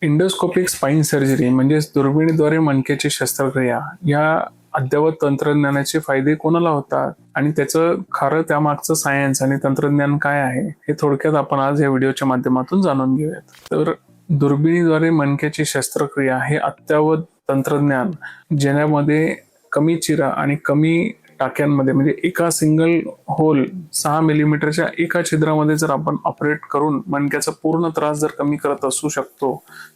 Endoscopic spine surgery म्हणजेच दुर्बिणीद्वारे मणक्याची शस्त्रक्रिया या अद्ययावत तंत्रज्ञानाचे फायदे कोणाला होतात आणि त्याचं खरं त्यामागचं सायन्स आणि तंत्रज्ञान काय आहे हे थोडक्यात आपण आज या व्हिडिओच्या माध्यमातून जाणून घेऊयात. तर दुर्बिणीद्वारे मणक्याची शस्त्रक्रिया हे अद्ययावत तंत्रज्ञान ज्यामध्ये कमी चिरा आणि कमी टाक्यांमध्ये म्हणजे एका सिंगल होल 6 मिलीमीटरच्या एका छिद्रामध्ये जर आपण ऑपरेट करून मणक्याचा पूर्ण त्रास जर कमी करत असू शकतो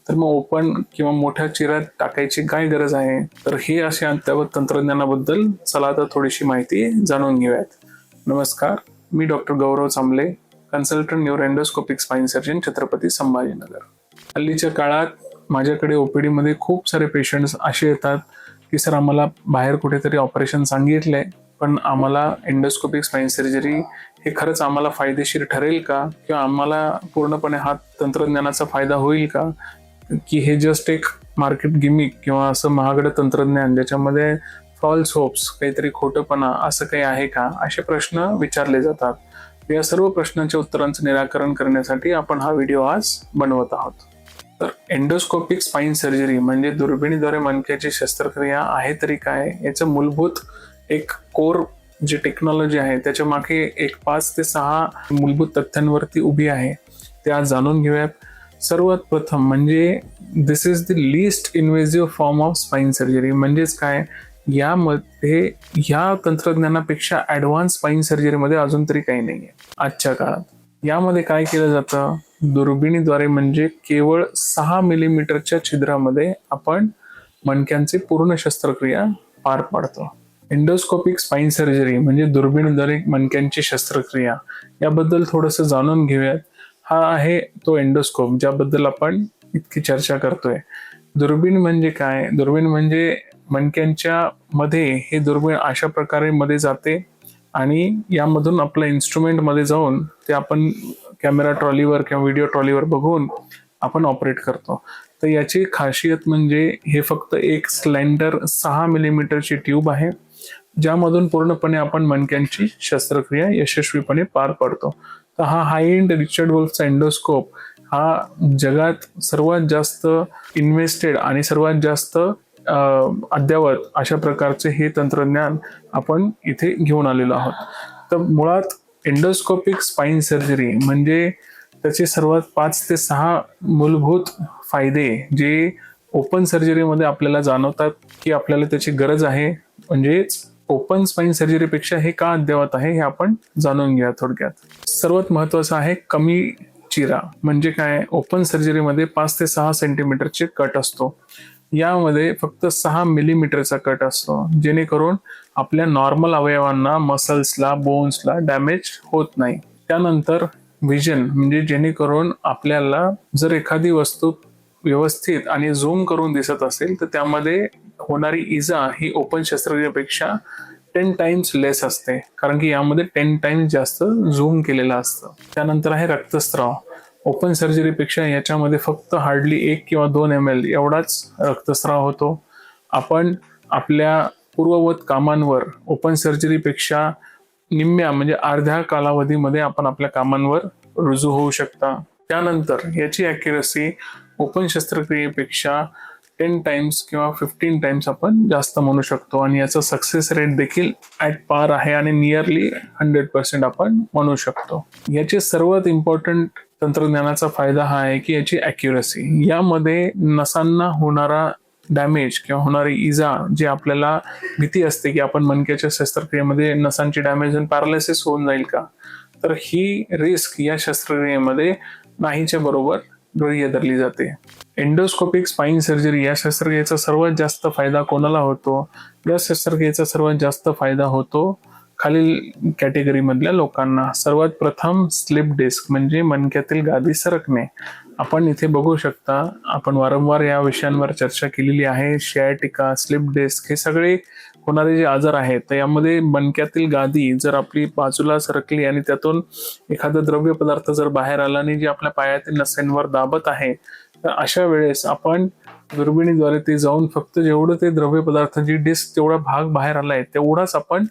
तर मग ओपन किंवा मोठ्या चिरात टाकायची काय गरज आहे. तर हे अशा अद्ययावत तंत्रज्ञानाबद्दल चला आता थोडीशी माहिती जाणून घेऊयात. नमस्कार, मी doctor Gaurav Chamble, consultant neuro endoscopic spine surgeon, Chhatrapati Sambhajinagar. हल्लीच्या काळात माझ्याकडे ओपीडी मध्ये खूप सारे पेशंट्स असे येतात की सर आम्हाला बाहेर कुठेतरी ऑपरेशन सांगितलंय पण आम्हाला एंडोस्कोपिक स्पाइन सर्जरी हे खरंच आम्हाला फायदेशीर ठरेल का किंवा आम्हाला पूर्णपणे हा तंत्रज्ञानाचा फायदा होईल का की हे जस्ट एक मार्केट गिमिक किंवा असं महागडं तंत्रज्ञान ज्याच्यामध्ये फॉल्स होप्स काहीतरी खोटंपणा असं काही आहे का, असे प्रश्न विचारले जातात. या सर्व प्रश्नांच्या उत्तरांचं निराकरण करण्यासाठी आपण हा व्हिडिओ आज बनवत आहोत. तर एंडोस्कोपिक स्पाइन सर्जरी म्हणजे दुर्बिणीद्वारे मणक्याची शस्त्रक्रिया आहे तरी काय, याचं मूलभूत एक कोर जी टेक्नॉलॉजी आहे त्याच्या मागे एक 5 ते 6 मूलभूत तथ्यांवरती उभी आहे, ते आज जाणून घेऊयात. सर्वात प्रथम म्हणजे this is the least invasive form of spine surgery. म्हणजेच काय, यामध्ये या तंत्रज्ञानापेक्षा ऍडव्हान्स स्पाइन सर्जरीमध्ये अजून तरी काही नाहीये आजच्या काळात. यामध्ये काय केलं जातं, दुर्बिणीद्वारे म्हणजे केवळ 6 मिलीमीटरच्या छिद्रामध्ये आपण मणक्यांची पूर्ण शस्त्रक्रिया पार पाडतो. एंडोस्कोपिक स्पाइन सर्जरी म्हणजे दुर्बिणीद्वारे मणक्यांची शस्त्रक्रिया याबद्दल थोडंसं जाणून घेऊयात. हा आहे तो एंडोस्कोप ज्याबद्दल आपण इतकी चर्चा करतोय. दुर्बीण म्हणजे काय, दुर्बीण म्हणजे मणक्यांच्या मध्ये हे दुर्बीण अशा प्रकारे मध्ये जाते आणि यामधून आपलं इन्स्ट्रुमेंट मध्ये जाऊन ते आपण कॅमेरा ट्रॉलीवर किंवा व्हिडिओ ट्रॉलीवर बघून आपण ऑपरेट करतो. तर याची खासियत म्हणजे हे फक्त एक स्लेंडर 6 मिलीमीटरची ट्यूब आहे ज्यामधून पूर्णपणे आपण मणक्यांची शस्त्रक्रिया यशस्वीपणे पार पाडतो. तर हा हाय एंड रिचर्ड वुल्फचा एंडोस्कोप हा जगात सर्वात जास्त इन्व्हेस्टेड आणि सर्वात जास्त अद्ययावत अशा प्रकारचे हे तंत्रज्ञान आपण इथे घेऊन आलेलो आहोत. तर मुळात एंडोस्कोपिक स्पाइन सर्जरी म्हणजे त्याचे सर्वात 5 ते 6 मूलभूत फायदे जे ओपन सर्जरीमध्ये आपल्याला जाणवतात की आपल्याला त्याची गरज आहे. म्हणजेच ओपन स्पाइन सर्जरीपेक्षा हे का अद्ययावत आहे हे आपण जाणून घ्या थोडक्यात. सर्वात महत्वाचं आहे कमी चिरा. म्हणजे काय, ओपन सर्जरीमध्ये 5 ते 6 सेंटीमीटरचे कट असतो, यामध्ये फक्त 6 मिलीमीटरचा कट असतो जेणेकरून आपल्या नॉर्मल अवयवांना, मसल्सला, बोन्सला डॅमेज होत नाही. त्यानंतर विजन म्हणजे जेणेकरून आपल्याला जर एखादी वस्तू व्यवस्थित आणि झूम करून दिसत असेल तर त्यामध्ये होणारी इजा ही ओपन शस्त्रक्रियेपेक्षा 10 टाइम्स लेस असते, कारण की यामध्ये 10 टाइम्स जास्त झूम केलेलं असतं. त्यानंतर आहे रक्तस्राव. ओपन सर्जरीपेक्षा याच्यामध्ये फक्त हार्डली 1 किंवा 2 ml एवढाच रक्तस्राव होतो. आपण आपल्या पूर्ववत कामांवर ओपन सर्जरीपेक्षा निम्म्या म्हणजे अर्ध्या कालावधीमध्ये आपण आपल्या कामांवर रुजू होऊ शकता. त्यानंतर याची ॲक्युरसी ओपन शस्त्रक्रियेपेक्षा 10 टाइम्स किंवा 15 टाइम्स आपण जास्त म्हणू शकतो आणि याचा सक्सेस रेट देखील ॲट पार आहे आणि नियरली 100% आपण म्हणू शकतो. याचे सर्वात इम्पॉर्टंट तंत्रज्ञानाचा फायदा हा आहे की याची ॲक्युरसी. यामध्ये नसांना होणारा डॅमेज किंवा होणारी इजा जी आपल्याला भीती असते की आपण मणक्याच्या शस्त्रक्रियेमध्ये नसांची डॅमेज होऊन पॅरालिसिस होऊन जाईल का, तर ही रिस्क या शस्त्रक्रियेमध्ये नाहीच्या बरोबर गृहीत धरली जाते. एंडोस्कोपिक स्पाइन सर्जरी या शस्त्रक्रियेचा सर्वात जास्त फायदा कोणाला होतो, या शस्त्रक्रियेचा सर्वात जास्त फायदा होतो खालील कॅटेगरी मधल्या लोकांना. सर्वात प्रथम स्लिप डिस्क म्हणजे मणक्यातील गादी सरकणे. आपण इथे बघू शकता, आपण वारंवार या विषयांवर चर्चा केलेली आहे. शियाटिका, स्लिप डिस्क हे सगळे होणारे जे आजार आहेत तर यामध्ये मणक्यातील गादी जर आपली बाजूला सरकली आणि त्यातून एखादा द्रव्य पदार्थ जर बाहेर आला आणि जे आपल्या पायातील नसांवर दाबत आहे तर अशा वेळेस आपण दुर्बिणीद्वारे ते जाऊन फक्त जेवढं ते द्रव्य पदार्थ जी डिस्क तेवढा भाग बाहेर आलाय तेवढाच आपण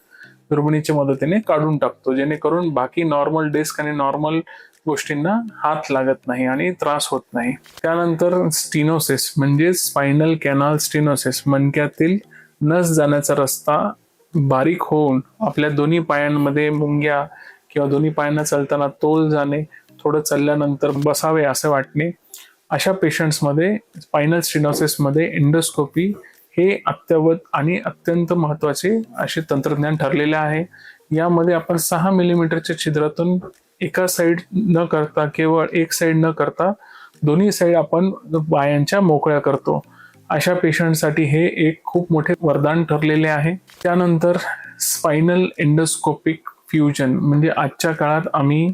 दुर्बिणीच्या मदतीने काढून टाकतो, जेणेकरून बाकी नॉर्मल डिस्क आणि नॉर्मल गोष्टींना हात लागत नाही आणि त्रास होत नाही. त्यानंतर स्टिनोसिस म्हणजे स्पायनल कॅनाल स्टिनोसिस, मणक्यातील नस जाण्याचा रस्ता बारीक होऊन आपल्या दोन्ही पायांमध्ये मुंग्या किंवा दोन्ही पायांना चालताना तोल जाणे, थोडं चालल्यानंतर बसावे असं वाटणे, अशा पेशंट्समध्ये स्पायनल स्टिनोसिसमध्ये एंडोस्कोपी हे अत्यावत आणि अत्यंत महत्वाचे असे तंत्रज्ञान ठरलेले आहे. यामध्ये आपण 6 मिलीमीटरच्या छिद्रातून एका साईड न करता, केवळ एक साईड न करता दोन्ही साईड आपण पायांच्या मोकळ्या करतो. अशा पेशंटसाठी हे एक खूप मोठे वरदान ठरलेले आहे. त्यानंतर स्पायनल एंडोस्कोपिक फ्युजन म्हणजे आजच्या काळात आम्ही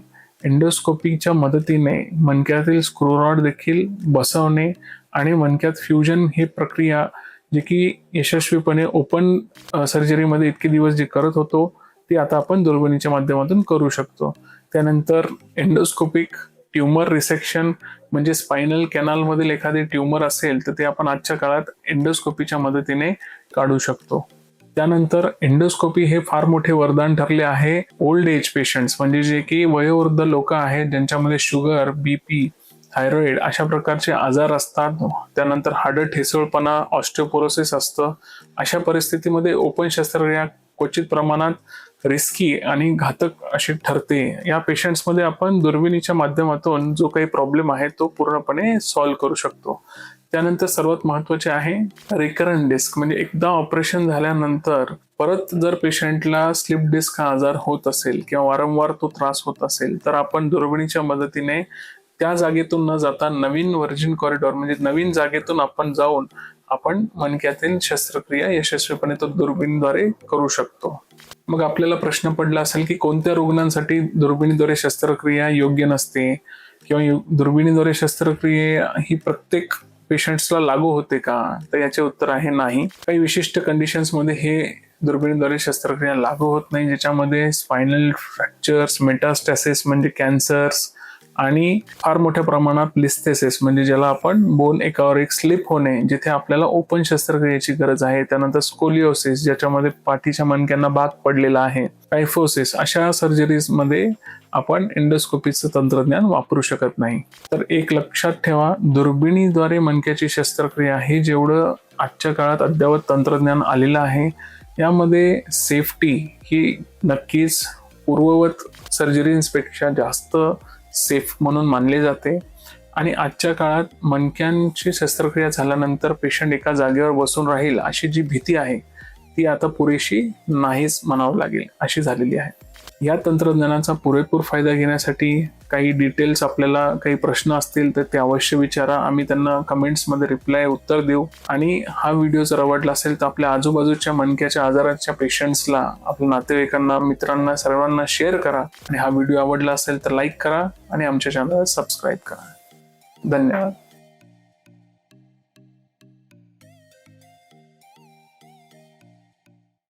एंडोस्कोपीच्या मदतीने मणक्यातील स्क्रूरॉड देखील बसवणे आणि मणक्यात फ्युजन ही प्रक्रिया जी की यशस्वीपणे ओपन सर्जरीमध्ये इतके दिवस जे करत होतो ते आता आपण दुर्बिणीच्या माध्यमातून करू शकतो. त्यानंतर एंडोस्कोपिक ट्युमर रिसेक्शन म्हणजे स्पायनल कॅनालमधील एखादे ट्युमर असेल तर ते आपण आजच्या काळात एंडोस्कोपीच्या मदतीने काढू शकतो. त्यानंतर एंडोस्कोपी हे फार मोठे वरदान ठरले आहे ओल्ड एज पेशंट्स म्हणजे जे की वयोवृद्ध लोक आहेत ज्यांच्यामध्ये शुगर, बीपी, थायरॉइड अशा प्रकारचे आजार असतात. त्यानंतर हाडं ठिसूळपणा, ऑस्टिओपोरोसिस असतं. अशा परिस्थितीमध्ये ओपन शस्त्रक्रिया क्वचित प्रमाणात रिस्की आणि घातक अशी ठरते. या पेशंट्समध्ये आपण दुर्बिणीच्या माध्यमातून जो काही प्रॉब्लेम आहे तो पूर्णपणे सॉल्व्ह करू शकतो. त्यानंतर सर्वात महत्वाचे आहे रिकरंट डिस्क म्हणजे एकदा ऑपरेशन झाल्यानंतर परत जर पेशंटला स्लिप डिस्क हा आजार होत असेल किंवा वारंवार तो त्रास होत असेल तर आपण दुर्बिणीच्या मदतीने त्या जागेतून न जाता नवीन व्हर्जिन कॉरिडॉर म्हणजे नवीन जागेतून आपण जाऊन आपण मणक्यातील शस्त्रक्रिया यशस्वीपणे तो दुर्बिणीद्वारे करू शकतो. मग आपल्याला प्रश्न पडला असेल की कोणत्या रुग्णांसाठी दुर्बिणीद्वारे शस्त्रक्रिया योग्य नसते किंवा दुर्बिणीद्वारे शस्त्रक्रिया ही प्रत्येक पेशंट्सला लागू होते का? तर याचे उत्तर आहे नाही. काही विशिष्ट कंडिशन्समध्ये हे दुर्बिणीद्वारे शस्त्रक्रिया लागू होत नाही, ज्याच्यामध्ये स्पायनल फ्रॅक्चर्स, मेटास्टॅसिस म्हणजे कॅन्सर्स आणि फार मोठ्या प्रमाणात लिस्थेसिस म्हणजे ज्याला आपण बोन एकावर एक स्लिप होणे जिथे आपल्याला ओपन शस्त्रक्रियेची गरज आहे. त्यानंतर स्कोलिओसिस ज्याच्यामध्ये पाठीच्या मणक्यांना भाग पडलेला आहे, कायफोसिस अशा सर्जरीजमध्ये आपण एंडोस्कोपीचं तंत्रज्ञान वापरू शकत नाही. तर एक लक्षात ठेवा, दुर्बिणीद्वारे मणक्याची शस्त्रक्रिया हे जेवढं आजच्या काळात अद्ययावत तंत्रज्ञान आलेलं आहे यामध्ये सेफ्टी ही नक्कीच पूर्ववत सर्जरीपेक्षा जास्त सेफ म्हणून मानले जाते. आणि आजच्या काळात मणक्यांची शस्त्रक्रिया झाल्यानंतर पेशंट एका जागेवर बसून राहील अशी जी भीती आहे ती आता पुरेशी नाहीच म्हणावं लागेल अशी झालेली आहे. या तंत्रज्ञानाचा पुरेपूर फायदा घेण्यासाठी काही डिटेल्स आपल्याला काही प्रश्न असतील तर ते अवश्य विचारा. आम्ही त्यांना कमेंट्समध्ये रिप्लाय उत्तर देऊ. आणि हा व्हिडिओ जर आवडला असेल तर आपल्या आजूबाजूच्या मणक्याच्या आजाराच्या पेशंट्सला, आपल्या नातेवाईकांना, मित्रांना सर्वांना शेअर करा. आणि हा व्हिडिओ आवडला असेल तर लाईक करा आणि आमच्या चॅनलला सबस्क्राईब करा. धन्यवाद.